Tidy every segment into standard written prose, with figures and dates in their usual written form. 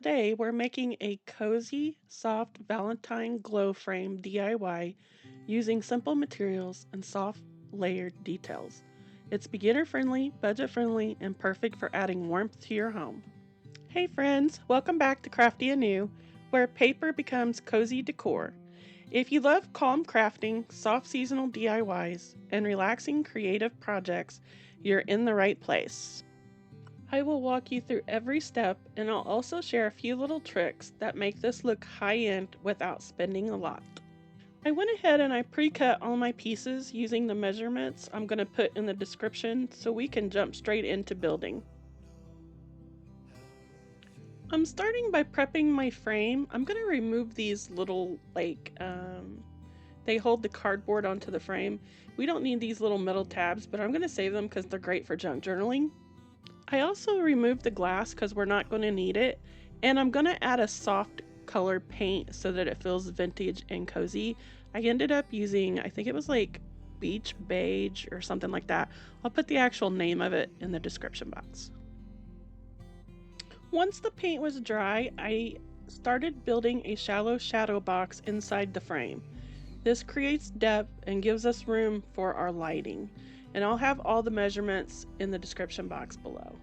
Today we're making a cozy, soft Valentine glow frame DIY using simple materials and soft layered details. It's beginner friendly, budget friendly, and perfect for adding warmth to your home. Hey friends, welcome back to Crafty Anew, where paper becomes cozy decor. If you love calm crafting, soft seasonal DIYs, and relaxing creative projects, you're in the right place. I will walk you through every step, and I'll also share a few little tricks that make this look high-end without spending a lot. I went ahead and I pre-cut all my pieces using the measurements I'm going to put in the description so we can jump straight into building. I'm starting by prepping my frame. I'm going to remove these little they hold the cardboard onto the frame. We don't need these little metal tabs, but I'm going to save them because they're great for junk journaling. I also removed the glass because we're not going to need it, and I'm going to add a soft color paint so that it feels vintage and cozy. I ended up using, I think it was like beach beige or something like that. I'll put the actual name of it in the description box. Once the paint was dry, I started building a shallow shadow box inside the frame. This creates depth and gives us room for our lighting, and I'll have all the measurements in the description box below.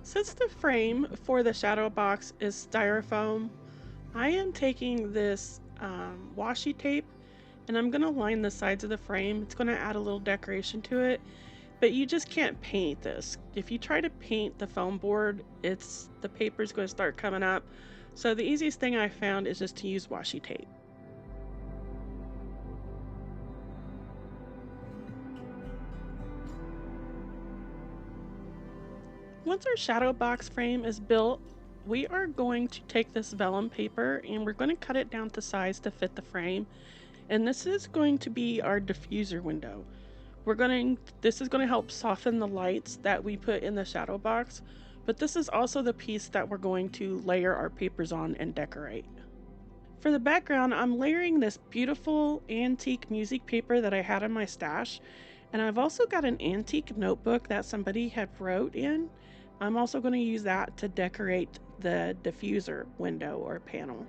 Since the frame for the shadow box is styrofoam, I am taking this washi tape and I'm going to line the sides of the frame. It's going to add a little decoration to it, but you just can't paint this. If you try to paint the foam board, the paper's going to start coming up. So the easiest thing I found is just to use washi tape. Once our shadow box frame is built, we are going to take this vellum paper and we're going to cut it down to size to fit the frame. And this is going to be our diffuser window. This is going to help soften the lights that we put in the shadow box, but this is also the piece that we're going to layer our papers on and decorate. For the background, I'm layering this beautiful antique music paper that I had in my stash, and I've also got an antique notebook that somebody had wrote in. I'm also going to use that to decorate the diffuser window or panel.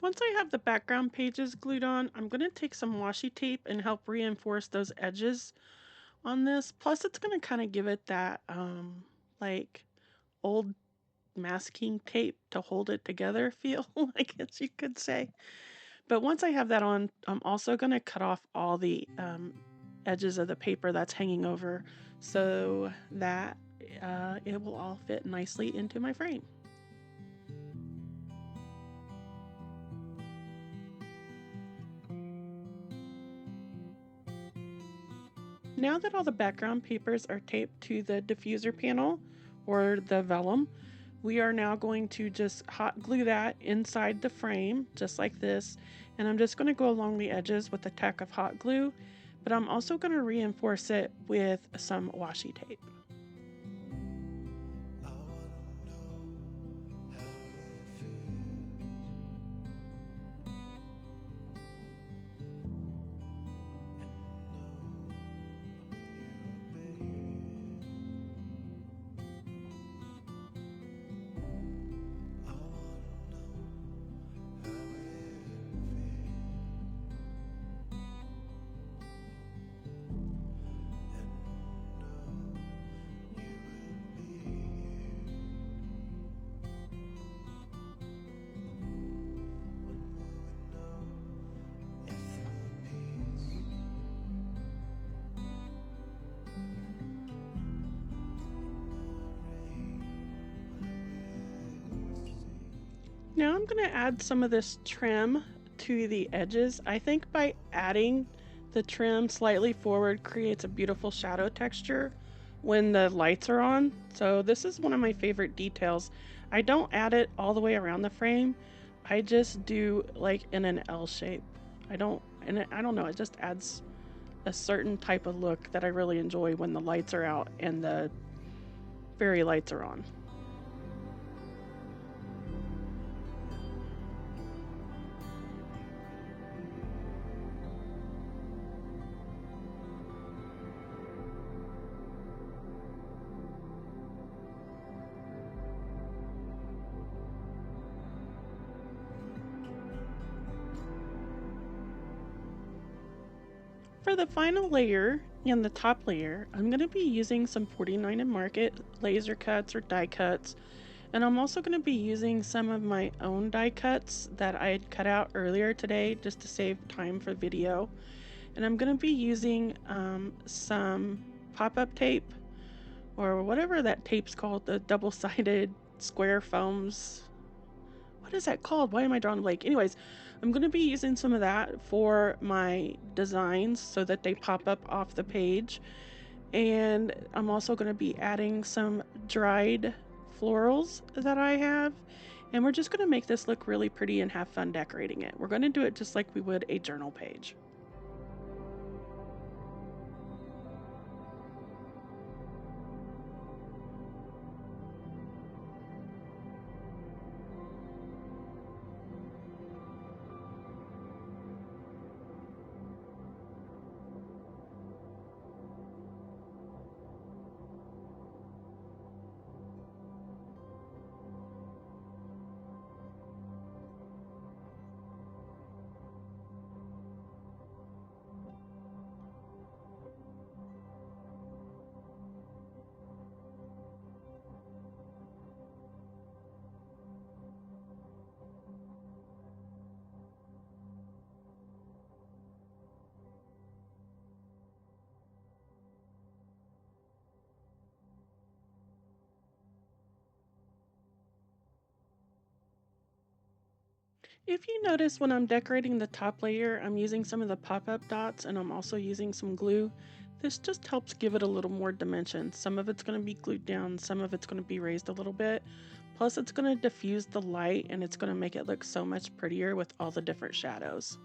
Once I have the background pages glued on, I'm going to take some washi tape and help reinforce those edges on this. Plus, it's going to kind of give it that like old masking tape to hold it together feel, I guess you could say. But once I have that on, I'm also going to cut off all the edges of the paper that's hanging over so that it will all fit nicely into my frame. Now that all the background papers are taped to the diffuser panel or the vellum, we are now going to just hot glue that inside the frame, just like this. And I'm just going to go along the edges with a tack of hot glue, but I'm also going to reinforce it with some washi tape. Now I'm going to add some of this trim to the edges. I think by adding the trim slightly forward creates a beautiful shadow texture when the lights are on. So this is one of my favorite details. I don't add it all the way around the frame. I just do like in an L shape. I don't know, it just adds a certain type of look that I really enjoy when the lights are out and the fairy lights are on. For the final layer and the top layer, I'm going to be using some 49 and Market laser cuts or die cuts, and I'm also going to be using some of my own die cuts that I had cut out earlier today just to save time for video. And I'm going to be using some pop-up tape, or whatever that tape's called, the double-sided square foams. What is that called? Why am I drawing a blank? Anyways, I'm going to be using some of that for my designs so that they pop up off the page. And I'm also going to be adding some dried florals that I have. And we're just going to make this look really pretty and have fun decorating it. We're going to do it just like we would a journal page. If you notice when I'm decorating the top layer, I'm using some of the pop-up dots and I'm also using some glue. This just helps give it a little more dimension. Some of it's going to be glued down, some of it's going to be raised a little bit. Plus it's going to diffuse the light and it's going to make it look so much prettier with all the different shadows.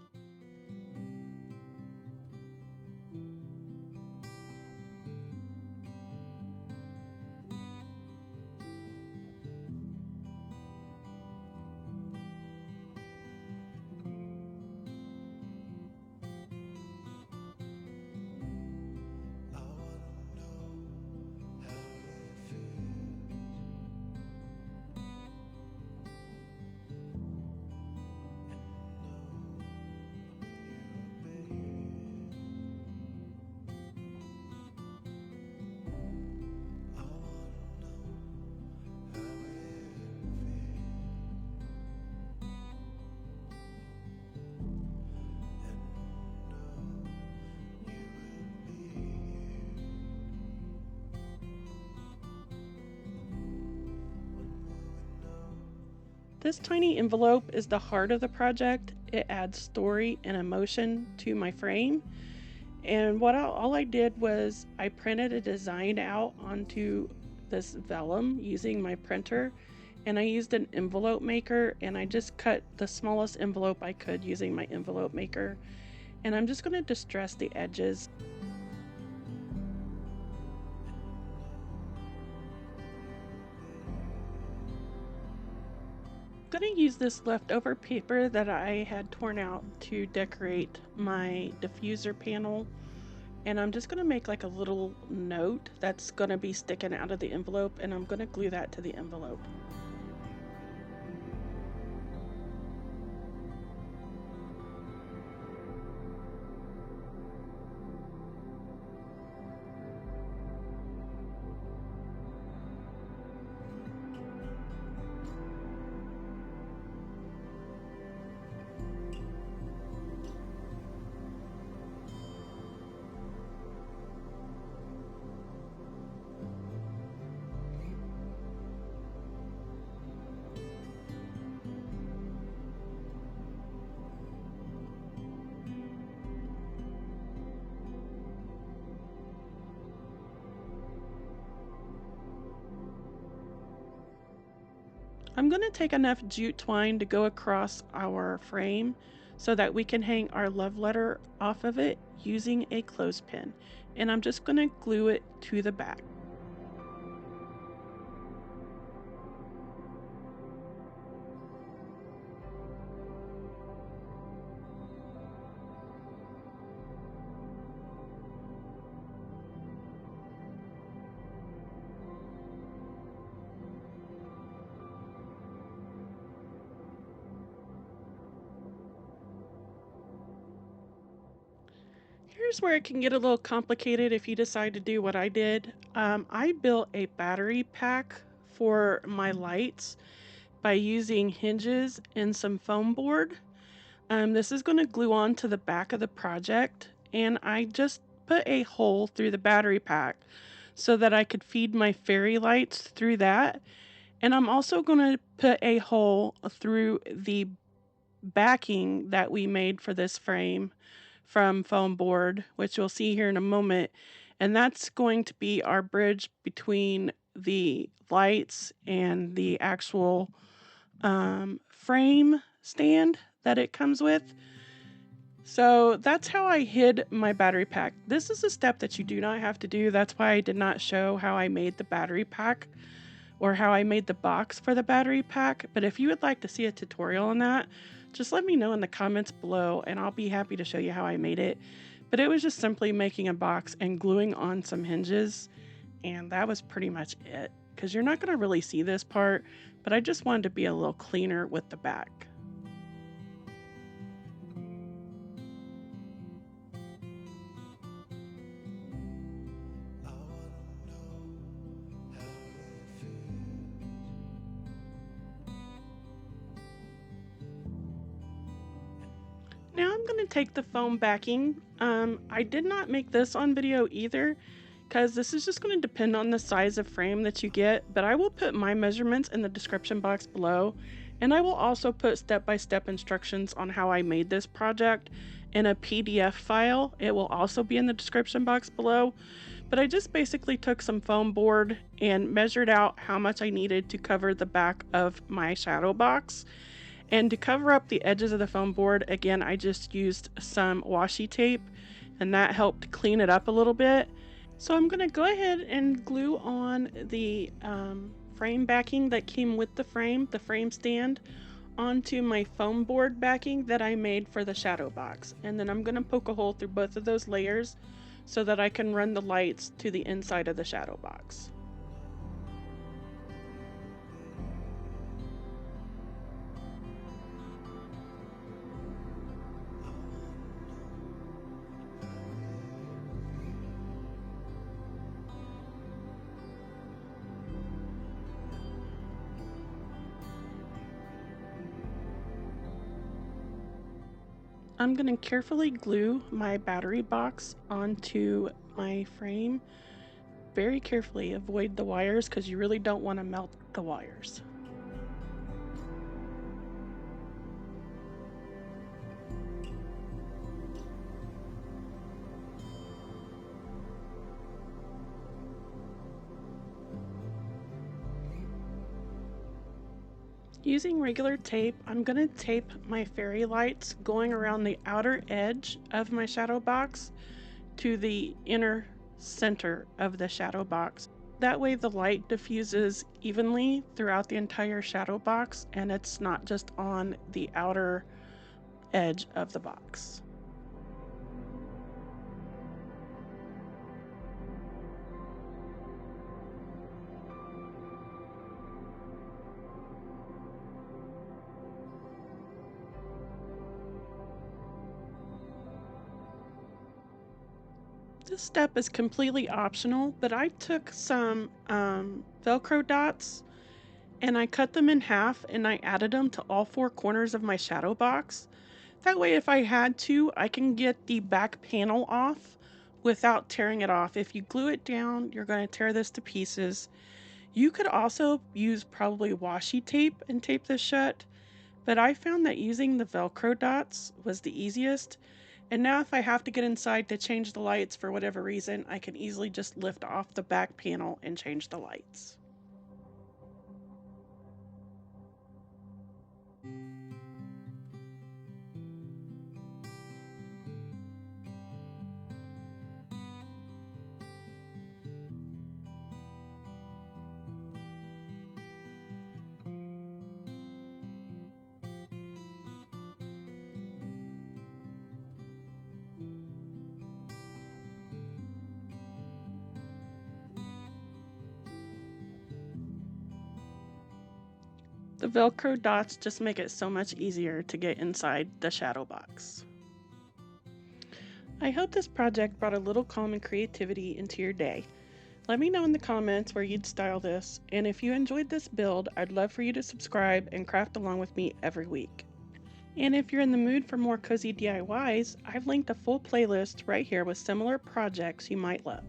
This tiny envelope is the heart of the project. It adds story and emotion to my frame. And all I did was I printed a design out onto this vellum using my printer, and I used an envelope maker and I just cut the smallest envelope I could using my envelope maker. And I'm just going to distress the edges. I'm going to use this leftover paper that I had torn out to decorate my diffuser panel, and I'm just going to make like a little note that's going to be sticking out of the envelope, and I'm going to glue that to the envelope. I'm going to take enough jute twine to go across our frame so that we can hang our love letter off of it using a clothespin. And I'm just going to glue it to the back. Here's where it can get a little complicated if you decide to do what I did. I built a battery pack for my lights by using hinges and some foam board. This is going to glue on to the back of the project, and I just put a hole through the battery pack so that I could feed my fairy lights through that. And I'm also going to put a hole through the backing that we made for this frame from foam board, which you'll see here in a moment. And that's going to be our bridge between the lights and the actual frame stand that it comes with. So that's how I hid my battery pack. This is a step that you do not have to do. That's why I did not show how I made the battery pack or how I made the box for the battery pack. But if you would like to see a tutorial on that, just let me know in the comments below and I'll be happy to show you how I made it. But it was just simply making a box and gluing on some hinges, and that was pretty much it, because you're not going to really see this part, but I just wanted to be a little cleaner with the back. Now I'm going to take the foam backing. I did not make this on video either, because this is just going to depend on the size of frame that you get, but I will put my measurements in the description box below, and I will also put step-by-step instructions on how I made this project in a PDF file. It will also be in the description box below, but I just basically took some foam board and measured out how much I needed to cover the back of my shadow box. And to cover up the edges of the foam board, again, I just used some washi tape, and that helped clean it up a little bit. So I'm going to go ahead and glue on the frame backing that came with the frame stand, onto my foam board backing that I made for the shadow box. And then I'm going to poke a hole through both of those layers so that I can run the lights to the inside of the shadow box. I'm going to carefully glue my battery box onto my frame. Very carefully, avoid the wires because you really don't want to melt the wires. Using regular tape, I'm going to tape my fairy lights going around the outer edge of my shadow box to the inner center of the shadow box. That way the light diffuses evenly throughout the entire shadow box and it's not just on the outer edge of the box. This step is completely optional, but I took some Velcro dots and I cut them in half and I added them to all four corners of my shadow box. That way, if I had to, I can get the back panel off without tearing it off. If you glue it down, you're going to tear this to pieces. You could also use probably washi tape and tape this shut, but I found that using the Velcro dots was the easiest. And now if I have to get inside to change the lights for whatever reason, I can easily just lift off the back panel and change the lights. The Velcro dots just make it so much easier to get inside the shadow box. I hope this project brought a little calm and creativity into your day. Let me know in the comments where you'd style this, and if you enjoyed this build, I'd love for you to subscribe and craft along with me every week. And if you're in the mood for more cozy DIYs, I've linked a full playlist right here with similar projects you might love.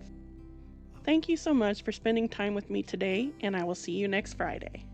Thank you so much for spending time with me today, and I will see you next Friday.